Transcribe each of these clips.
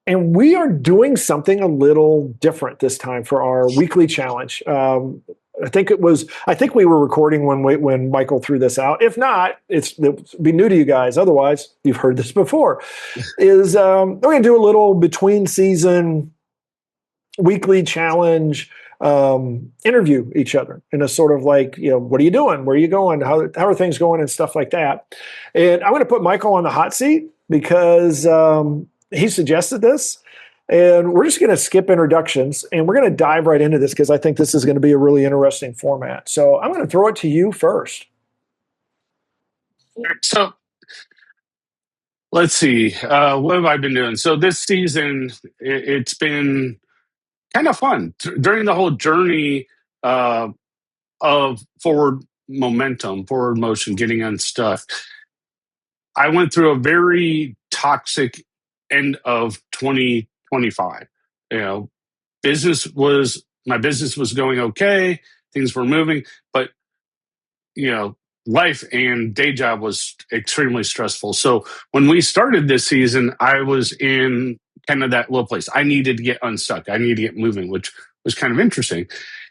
And we are doing something a little different this time for our weekly challenge. I think we were recording when Michael threw this out. If not, it'll be new to you guys. Otherwise, you've heard this before. We're going to do a little between season weekly challenge, interview each other in a sort of like, what are you doing? Where are you going? How are things going and stuff like that. And I'm going to put Michael on the hot seat because he suggested this. And we're just going to skip introductions and we're going to dive right into this because I think this is going to be a really interesting format. So I'm going to throw it to you first. So let's see. What have I been doing? So this season, it's been kind of fun. During the whole journey of forward momentum, forward motion, getting unstuck, I went through a very toxic end of 2025. My business was going okay, things were moving, but life and day job was extremely stressful. So when we started this season, I was in kind of that low place. I needed to get unstuck. I needed to get moving, which was kind of interesting.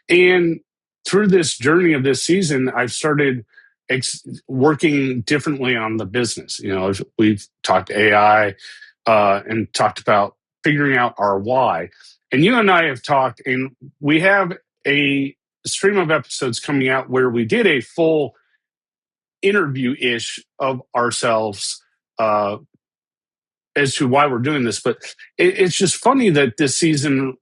And through this journey of this season, I've started working differently on the business. We've talked AI and talked about figuring out our why. And you and I have talked, and we have a stream of episodes coming out where we did a full interview-ish of ourselves as to why we're doing this. But it's just funny that this season,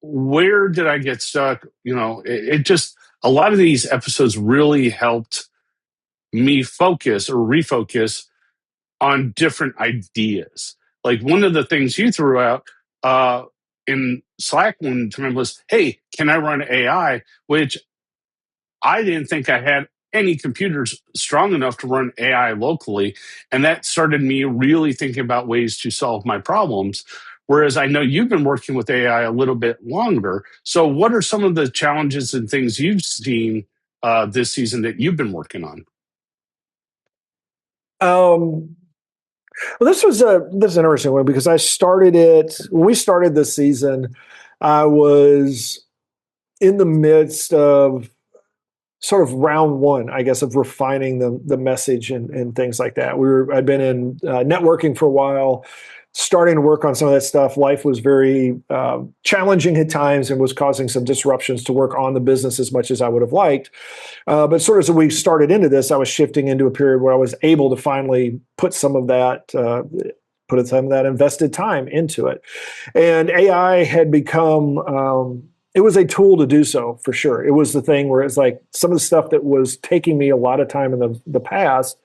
where did I get stuck? It just, a lot of these episodes really helped me focus or refocus on different ideas. Like one of the things you threw out in Slack one time was, hey, can I run AI? Which I didn't think I had any computers strong enough to run AI locally. And that started me really thinking about ways to solve my problems. Whereas I know you've been working with AI a little bit longer. So what are some of the challenges and things you've seen this season that you've been working on? Well, this is an interesting one because I started it when we started this season. I was in the midst of sort of round one, I guess, of refining the message and things like that. I'd been in networking for a while, starting to work on some of that stuff. Life was very challenging at times and was causing some disruptions to work on the business as much as I would have liked. But sort of as we started into this, I was shifting into a period where I was able to finally put some of that invested time into it. And AI had become it was a tool to do so, for sure. It was the thing where it's like some of the stuff that was taking me a lot of time in the past.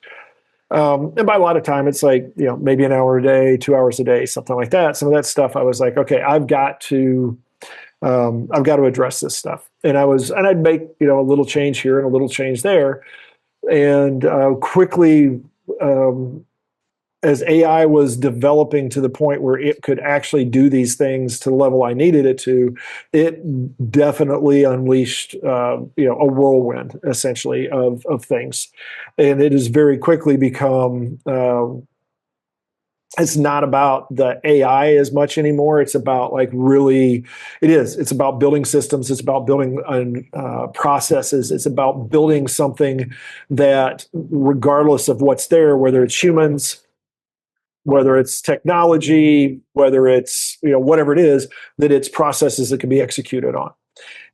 And by a lot of time, it's like, maybe an hour a day, 2 hours a day, something like that. Some of that stuff I was like, okay, I've got to address this stuff. And I'd make, a little change here and a little change there. And quickly, as AI was developing to the point where it could actually do these things to the level I needed it to, it definitely unleashed, a whirlwind essentially of things, and it has very quickly become. It's not about the AI as much anymore. It's about it's about building systems. It's about building processes. It's about building something that, regardless of what's there, whether it's humans, whether it's technology, whether it's whatever it is, that it's processes that can be executed on.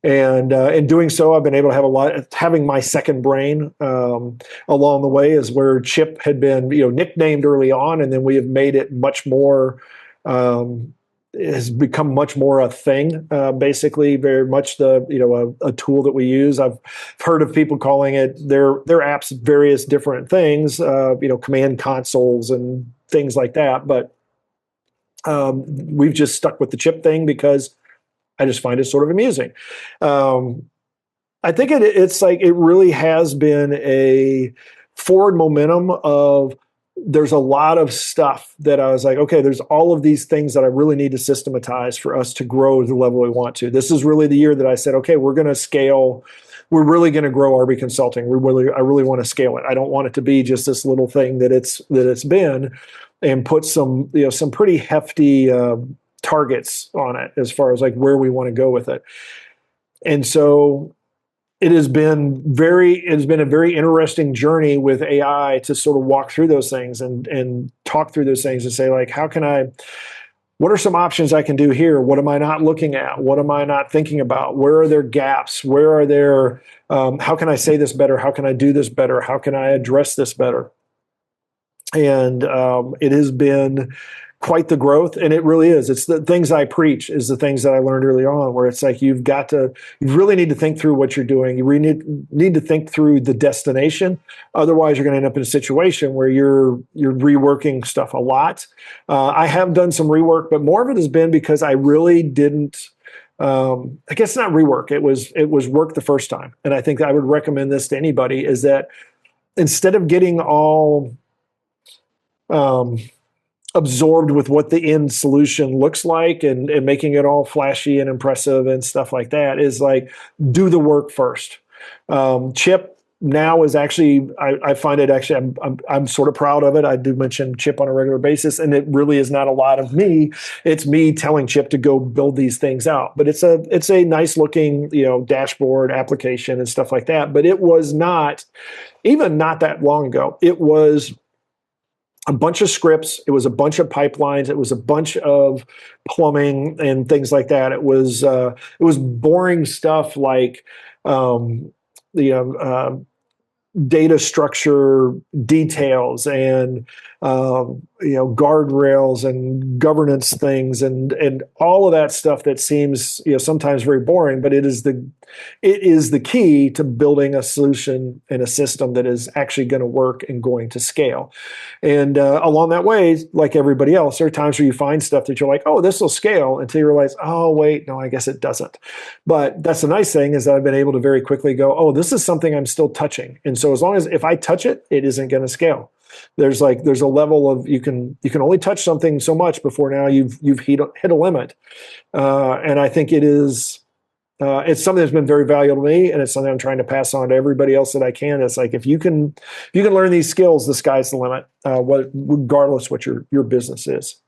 And in doing so, I've been able to have having my second brain along the way is where Chip had been nicknamed early on, and then we have made it much more. Has become much more a thing, basically very much a tool that we use. I've heard of people calling it their apps various different things, command consoles and things like that. But we've just stuck with the Chip thing because I just find it sort of amusing. I think it's like it really has been a forward momentum of there's a lot of stuff that I was like, okay, there's all of these things that I really need to systematize for us to grow to the level we want to. This is really the year that I said, okay, we're going to scale. We're really going to grow RB Consulting. I really want to scale it. I don't want it to be just this little thing that it's been. and put some some pretty hefty targets on it as far as like where we want to go with it. And so it has been a very interesting journey with AI to sort of walk through those things and talk through those things and say, like, what are some options I can do here? What am I not looking at? What am I not thinking about? Where are there gaps? Where are there, how can I say this better? How can I do this better? How can I address this better? And it has been quite the growth, and it really is. It's the things I preach is the things that I learned early on, where it's like you really need to think through what you're doing. You really need to think through the destination. Otherwise, you're going to end up in a situation where you're reworking stuff a lot. I have done some rework, but more of it has been because I really didn't. I guess not rework. It was work the first time, and I think I would recommend this to anybody: is that instead of getting all absorbed with what the end solution looks like and making it all flashy and impressive and stuff like that, is like, do the work first. Chip now is actually, I find it actually, I'm sort of proud of it. I do mention Chip on a regular basis, and it really is not a lot of me. It's me telling Chip to go build these things out. But it's a nice looking, dashboard application and stuff like that. But it was not that long ago. It was a bunch of scripts. It was a bunch of pipelines. It was a bunch of plumbing and things like that. It was boring stuff like data structure details and guardrails and governance things and all of that stuff that seems sometimes very boring, but it is the key to building a solution and a system that is actually going to work and going to scale. And along that way, like everybody else, there are times where you find stuff that you're like, oh, this will scale, until you realize, oh, wait, no, I guess it doesn't. But that's the nice thing, is that I've been able to very quickly go, oh, this is something I'm still touching. And so as long as if I touch it, it isn't going to scale. There's a level of you can only touch something so much before now you've hit a limit. And I think it's something that's been very valuable to me, and it's something I'm trying to pass on to everybody else that I can. It's like, if you can learn these skills, the sky's the limit, regardless what your business is.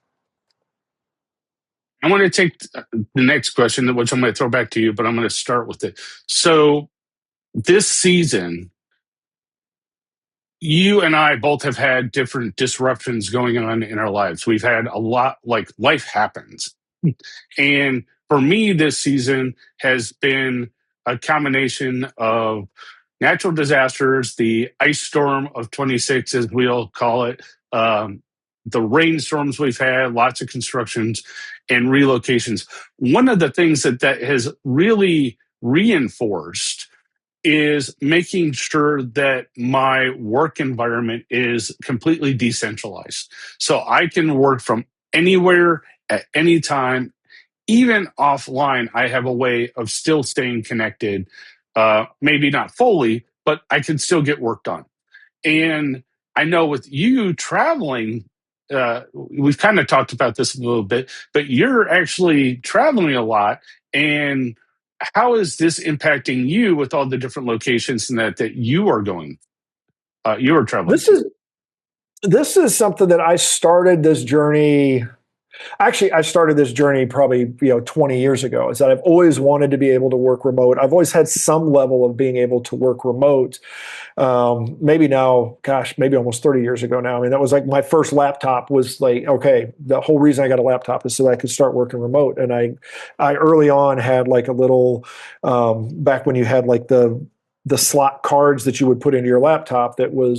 I want to take the next question, which I'm going to throw back to you, but I'm going to start with it. So this season, you and I both have had different disruptions going on in our lives. We've had a lot, like, life happens. And for me, this season has been a combination of natural disasters, the ice storm of 26, as we'll call it, the rainstorms we've had, lots of constructions and relocations. One of the things that has really reinforced is making sure that my work environment is completely decentralized. So I can work from anywhere at any time, even offline. I have a way of still staying connected, maybe not fully, but I can still get work done. And I know with you traveling, we've kind of talked about this a little bit, but you're actually traveling a lot. And how is this impacting you with all the different locations and that you are going, you are traveling to? This is something that I started this journey. Actually, I started this journey probably 20 years ago. Is that I've always wanted to be able to work remote. I've always had some level of being able to work remote. Maybe now, gosh, maybe almost 30 years ago now. I mean, that was like my first laptop was like, okay, the whole reason I got a laptop is so that I could start working remote. And I early on had like a little, back when you had like the slot cards that you would put into your laptop that would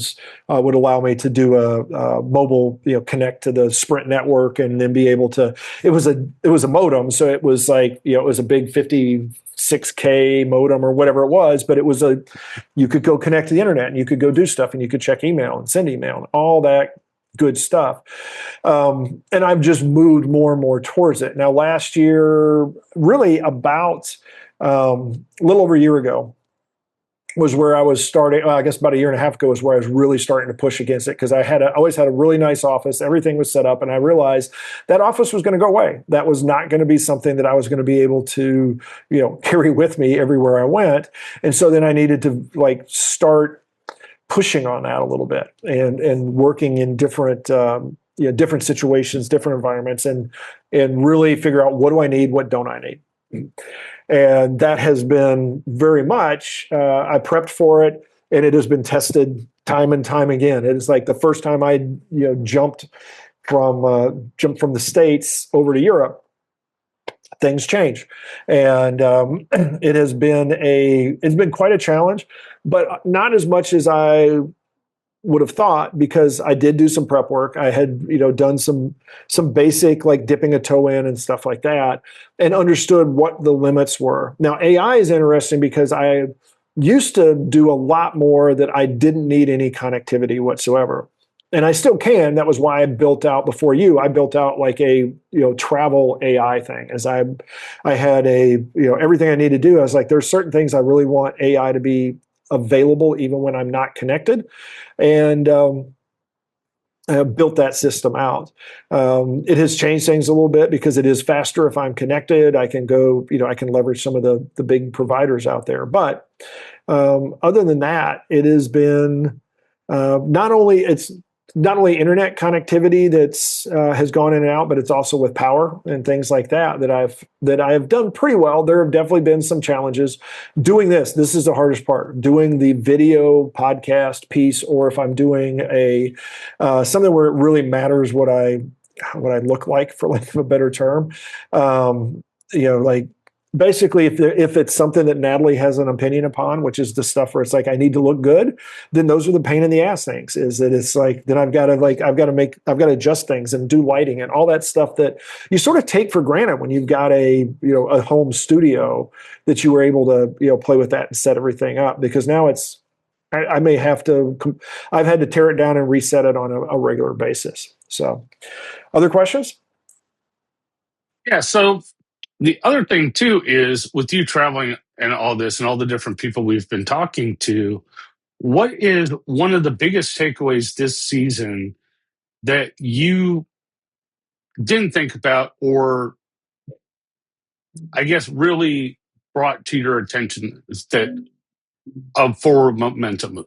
allow me to do a mobile, connect to the Sprint network and then be able to. It was a modem, so it was like it was a big 56K modem or whatever it was, but you could go connect to the internet and you could go do stuff and you could check email and send email and all that good stuff. And I've just moved more and more towards it. Now, last year, really about a little over a year ago, was where I was starting. I guess about a year and a half ago was where I was really starting to push against it, because I always had a really nice office. Everything was set up, and I realized that office was going to go away. That was not going to be something that I was going to be able to, carry with me everywhere I went. And so then I needed to start pushing on that a little bit and working in different different situations, different environments, and really figure out what do I need, what don't I need. And that has been very much, I prepped for it, and it has been tested time and time again. It is like the first time I jumped from the States over to Europe, things change, and it's been quite a challenge, but not as much as I would have thought, because I did do some prep work. I had done some basic, like dipping a toe in and stuff like that, and understood what the limits were. Now AI is interesting because I used to do a lot more that I didn't need any connectivity whatsoever, and I still can. That was why I built out, before you, I built out like a travel AI thing. As I had a everything I need to do. I was like, there's certain things I really want AI to be available even when I'm not connected, and I built that system out. It has changed things a little bit because it is faster if I'm connected. I can go, I can leverage some of the big providers out there. But other than that, it has been it's not only internet connectivity that's has gone in and out, but it's also with power and things like that I have done pretty well. There have definitely been some challenges doing this. This is the hardest part, doing the video podcast piece, or if I'm doing a something where it really matters what I look like, for lack of a better term. Like basically, if it's something that Natalie has an opinion upon, which is the stuff where it's like I need to look good, then those are the pain in the ass things. Is that it's like then I've got to adjust things and do lighting and all that stuff that you sort of take for granted when you've got a home studio, that you were able to play with that and set everything up, because now it's I may have to. I've had to tear it down and reset it on a regular basis. So, other questions? Yeah. So the other thing too is, with you traveling and all this and all the different people we've been talking to, what is one of the biggest takeaways this season that you didn't think about, or I guess really brought to your attention, that of forward momentum?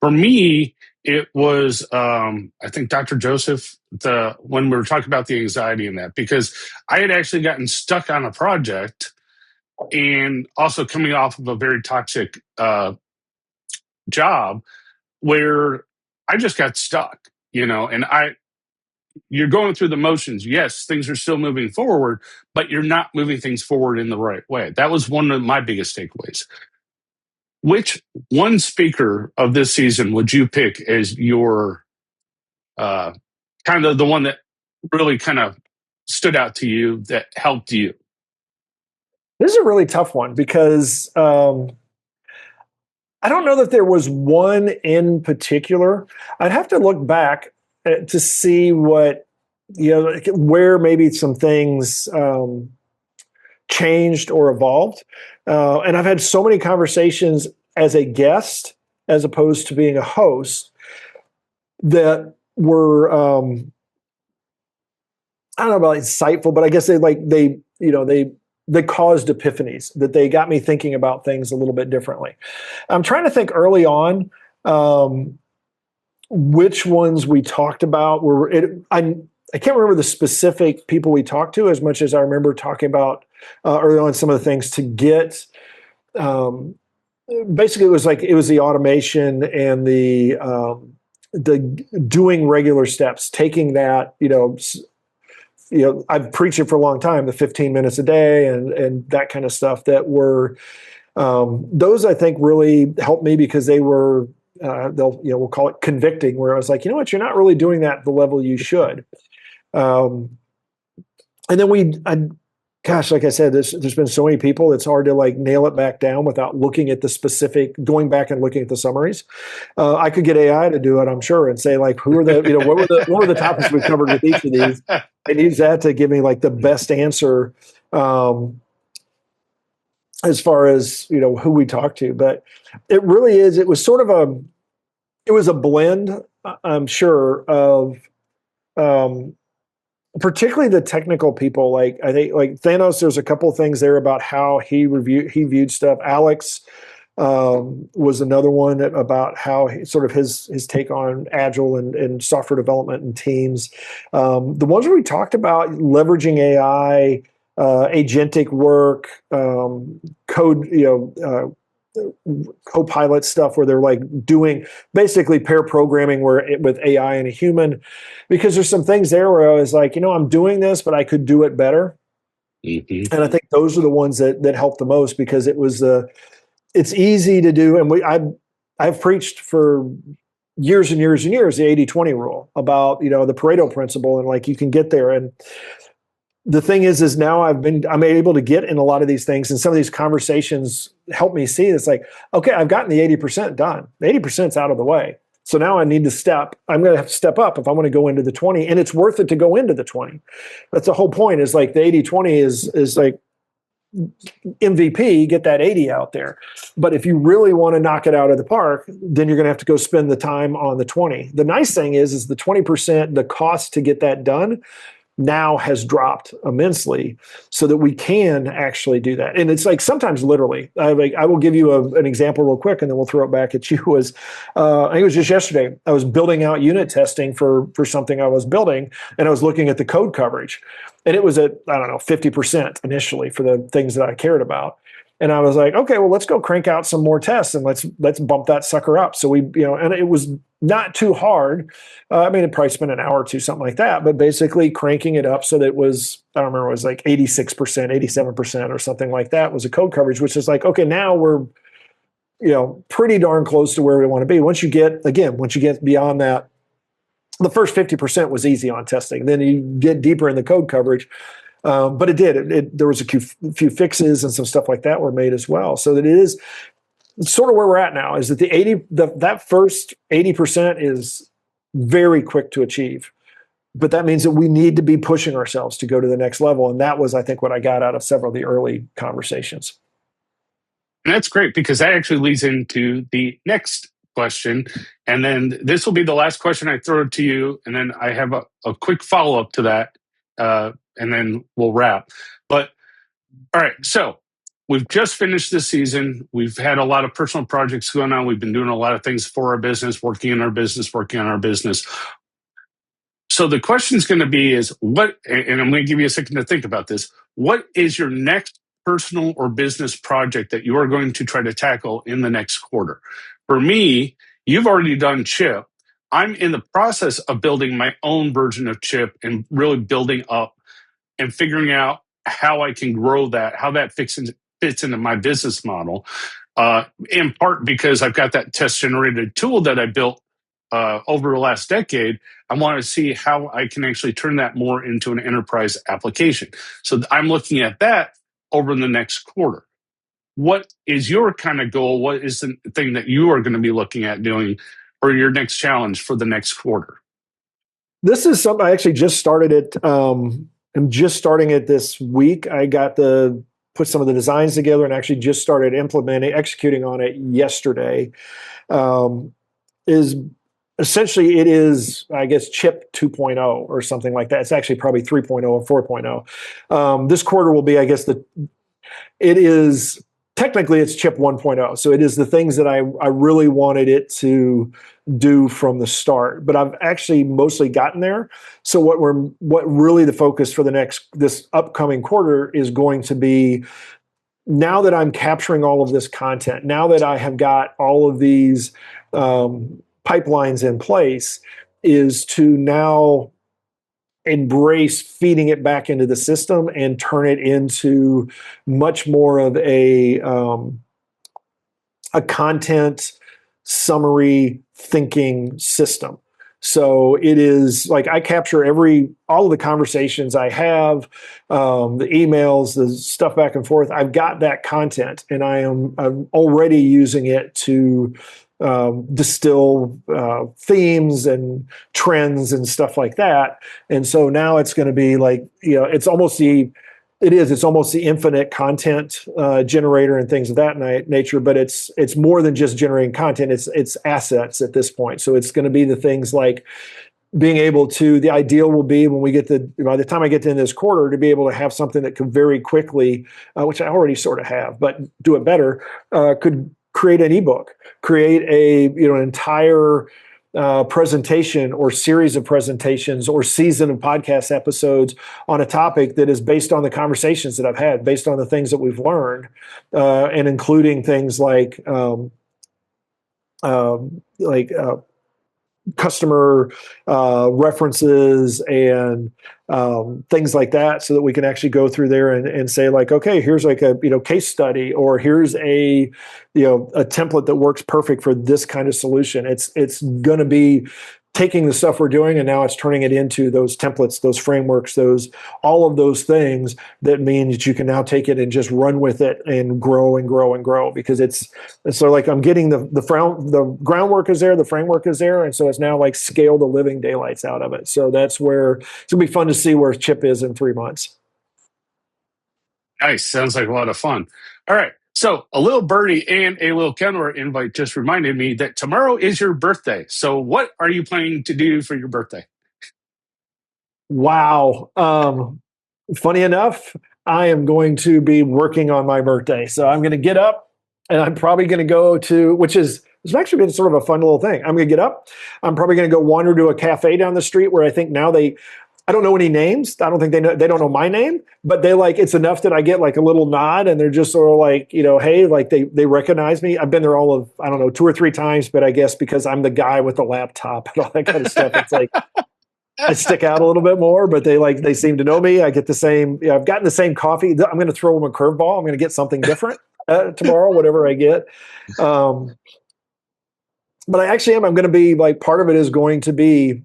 For me, it was I think Dr. Joseph, when we were talking about the anxiety in that, because I had actually gotten stuck on a project, and also coming off of a very toxic job where I just got stuck, and you're going through the motions. Yes, things are still moving forward, but you're not moving things forward in the right way. That was one of my biggest takeaways. Which one speaker of this season would you pick as your uh, kind of the one that really kind of stood out to you, that helped you? This is a really tough one because I don't know that there was one in particular. I'd have to look back to see what like where maybe some things changed or evolved. And I've had so many conversations as a guest as opposed to being a host that were I don't know about insightful, but I guess they caused epiphanies, that they got me thinking about things a little bit differently. I'm trying to think early on which ones we talked about. I can't remember the specific people we talked to as much as I remember talking about early on some of the things to get. Basically, it was the automation and the doing regular steps, taking that I've preached it for a long time, the 15 minutes a day and that kind of stuff, that were those I think really helped me, because they were we'll call it convicting, where I was like, you know what, you're not really doing that at the level you should. And then gosh, like I said, there's been so many people, it's hard to like nail it back down without looking at the specific, going back and looking at the summaries. I could get AI to do it, I'm sure, and say like, who are the, what were the topics we covered with each of these, and use that to give me like the best answer as far as who we talked to. But it really is. It was sort of it was a blend, I'm sure, of particularly the technical people. Like I think like Thanos, there's a couple of things there about how he viewed stuff. Alex, was another one about how sort of his take on agile and software development and teams. The ones where we talked about leveraging AI, agentic work, code, co-pilot stuff where they're like doing basically pair programming with AI and a human, because there's some things there where I was like, I'm doing this, but I could do it better. Mm-hmm. And I think those are the ones that helped the most, because it's easy to do. And I've preached for years and years and years the 80-20 rule about, the Pareto principle, and like you can get there. And the thing is now I'm able to get in a lot of these things, and some of these conversations help me see it's like, okay, I've gotten the 80% done. The 80% is out of the way. So now I need to I'm going to have to step up if I want to go into the 20, and it's worth it to go into the 20. That's the whole point, is like the 80-20 is like MVP, get that 80 out there. But if you really want to knock it out of the park, then you're going to have to go spend the time on the 20. The nice thing is the 20%, the cost to get that done now has dropped immensely, so that we can actually do that. And it's like sometimes literally, I will give you an example real quick, and then we'll throw it back at you. I think it was just yesterday, I was building out unit testing for something I was building, and I was looking at the code coverage, and it was at, I don't know, 50% initially for the things that I cared about. And I was like, okay, well, let's go crank out some more tests, and let's bump that sucker up. So we, and it was not too hard. It probably spent an hour or two, something like that, but basically cranking it up so that it was, I don't remember, it was like 86%, 87% or something like that was a code coverage, which is like, okay, now we're, pretty darn close to where we want to be. Once you get beyond that, the first 50% was easy on testing. Then you get deeper in the code coverage. But it did. There was a few fixes and some stuff like that were made as well. So that it is sort of where we're at now, is that that first 80% is very quick to achieve. But that means that we need to be pushing ourselves to go to the next level. And that was, I think, what I got out of several of the early conversations. And that's great, because that actually leads into the next question. And then this will be the last question I throw to you. And then I have a quick follow-up to that. And then we'll wrap. But all right, so we've just finished this season. We've had a lot of personal projects going on. We've been doing a lot of things for our business, working on our business. So the question is going to be and I'm going to give you a second to think about this. What is your next personal or business project that you are going to try to tackle in the next quarter? For me, you've already done Chip. I'm in the process of building my own version of Chip and really building up and figuring out how I can grow that, how that fits into my business model. In part because I've got that test generated tool that I built over the last decade. I want to see how I can actually turn that more into an enterprise application. So I'm looking at that over the next quarter. What is your kind of goal? What is the thing that you are going to be looking at doing, or your next challenge for the next quarter? This is something I actually just started it. I'm just starting it this week. I got to put some of the designs together and actually just started executing on it yesterday. Is essentially, it is, I guess, Chip 2.0 or something like that. It's actually probably 3.0 or 4.0. This quarter will be, I guess, technically it's Chip 1.0. So it is the things that I really wanted it to do from the start, but I've actually mostly gotten there. So what really the focus for this upcoming quarter is going to be, now that I'm capturing all of this content, now that I have got all of these pipelines in place, is to now embrace feeding it back into the system and turn it into much more of a content summary thinking system. So it is like I capture all of the conversations I have, the emails, the stuff back and forth. I've got that content, and I'm already using it to distill themes and trends and stuff like that. And so now it's going to be like, it's almost the infinite content generator and things of that nature. But it's more than just generating content. It's assets at this point. So it's going to be the things like being able to, the ideal will be by the time I get to this quarter, to be able to have something that could very quickly, which I already sort of have, but do it better, could create an ebook, create an entire presentation or series of presentations or season of podcast episodes on a topic that is based on the conversations that I've had, based on the things that we've learned, and including things like customer references and things like that, so that we can actually go through there and say like, okay, here's like a case study, or here's a a template that works perfect for this kind of solution. It's going to be taking the stuff we're doing and now it's turning it into those templates, those frameworks, those all of those things that mean that you can now take it and just run with it and grow and grow and grow, because it's so like I'm getting the groundwork is there, the framework is there, and so it's now like scale the living daylights out of it. So that's where it's gonna be fun to see where Chip is in 3 months. Nice. Sounds like a lot of fun. All right. So a little birdie and a little Kenora invite just reminded me that tomorrow is your birthday. So what are you planning to do for your birthday? Wow. Funny enough, I am going to be working on my birthday. So I'm going to get up and I'm probably going to go to, which is, it's actually been sort of a fun little thing. I'm going to get up. I'm probably going to go wander to a cafe down the street where I think now I don't know any names. I don't think they don't know my name, but they like, it's enough that I get like a little nod and they're just sort of like, hey, like they recognize me. I've been there all of, I don't know, 2 or 3 times, but I guess because I'm the guy with the laptop and all that kind of stuff, it's like, I stick out a little bit more, but they seem to know me. I get the same, I've gotten the same coffee. I'm going to throw them a curveball. I'm going to get something different tomorrow, whatever I get. But I actually am. I'm going to be like, part of it is going to be,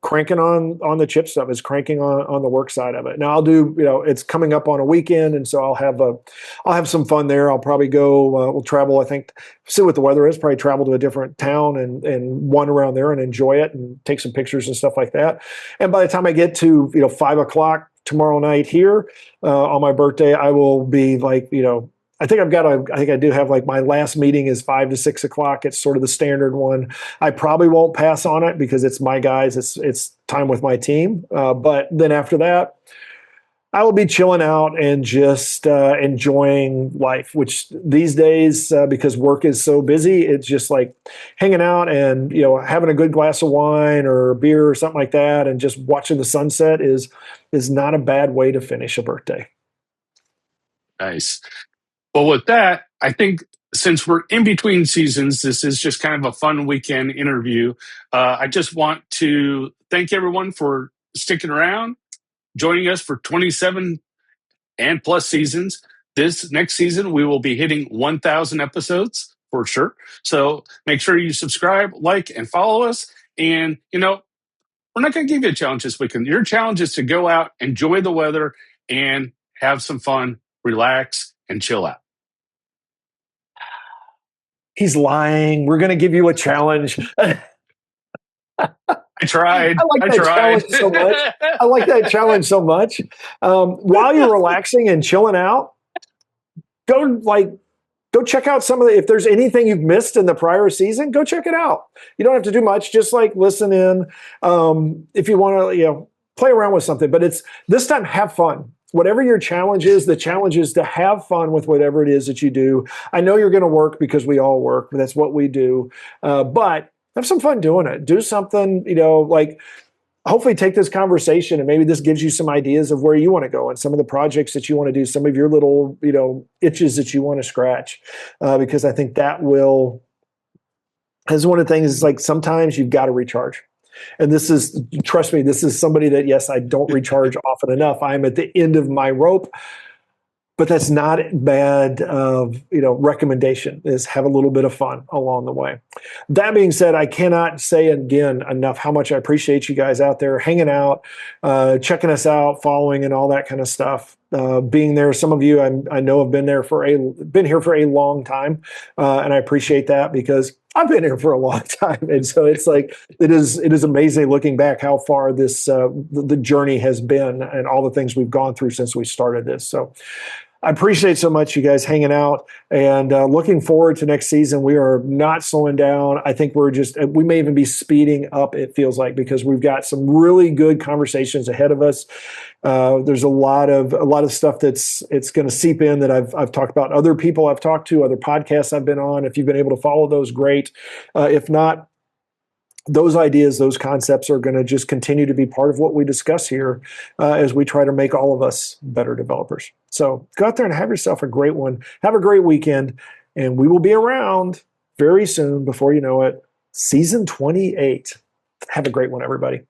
cranking on the Chip stuff, is cranking on the work side of it. Now I'll do, it's coming up on a weekend. And so I'll have some fun there. I'll probably go, we'll travel, I think, see what the weather is, probably travel to a different town and wander around there and enjoy it and take some pictures and stuff like that. And by the time I get to, 5:00 tomorrow night here on my birthday, I will be like, I think I do have like my last meeting is 5 to 6 o'clock. It's sort of the standard one. I probably won't pass on it because it's my guys. It's time with my team. But then after that, I will be chilling out and just enjoying life, which these days, because work is so busy, it's just like hanging out and, having a good glass of wine or a beer or something like that. And just watching the sunset is not a bad way to finish a birthday. Nice. Well, with that, I think since we're in between seasons, this is just kind of a fun weekend interview. I just want to thank everyone for sticking around, joining us for 27 and plus seasons. This next season, we will be hitting 1,000 episodes for sure. So make sure you subscribe, like, and follow us. And, we're not going to give you a challenge this weekend. Your challenge is to go out, enjoy the weather, and have some fun, relax, and chill out. He's lying. We're going to give you a challenge. I tried. I like that challenge so much. I like that challenge so much. While you're relaxing and chilling out, go check out some of if there's anything you've missed in the prior season, go check it out. You don't have to do much. Just like listen in. If you want to, play around with something, but it's this time, have fun. Whatever your challenge is, the challenge is to have fun with whatever it is that you do. I know you're going to work because we all work, but that's what we do. But have some fun doing it. Do something, like hopefully take this conversation and maybe this gives you some ideas of where you want to go and some of the projects that you want to do, some of your little, itches that you want to scratch. Because I think that is one of the things is like sometimes you've got to recharge. And trust me, this is somebody that, yes, I don't recharge often enough. I'm at the end of my rope, but that's not bad recommendation is have a little bit of fun along the way. That being said, I cannot say again enough how much I appreciate you guys out there hanging out, checking us out, following and all that kind of stuff. Being there. Some of you I know have been here for a long time. And I appreciate that because I've been here for a long time. And so it's like, it is amazing looking back how far this, the journey has been and all the things we've gone through since we started this. So I appreciate so much you guys hanging out and looking forward to next season. We are not slowing down. I think we may even be speeding up, it feels like, because we've got some really good conversations ahead of us. There's a lot of stuff it's going to seep in that I've talked about, other people I've talked to, other podcasts I've been on. If you've been able to follow those, great. If not, those ideas, those concepts are going to just continue to be part of what we discuss here as we try to make all of us better developers. So go out there and have yourself a great one. Have a great weekend, and we will be around very soon. Before you know it, season 28. Have a great one, everybody.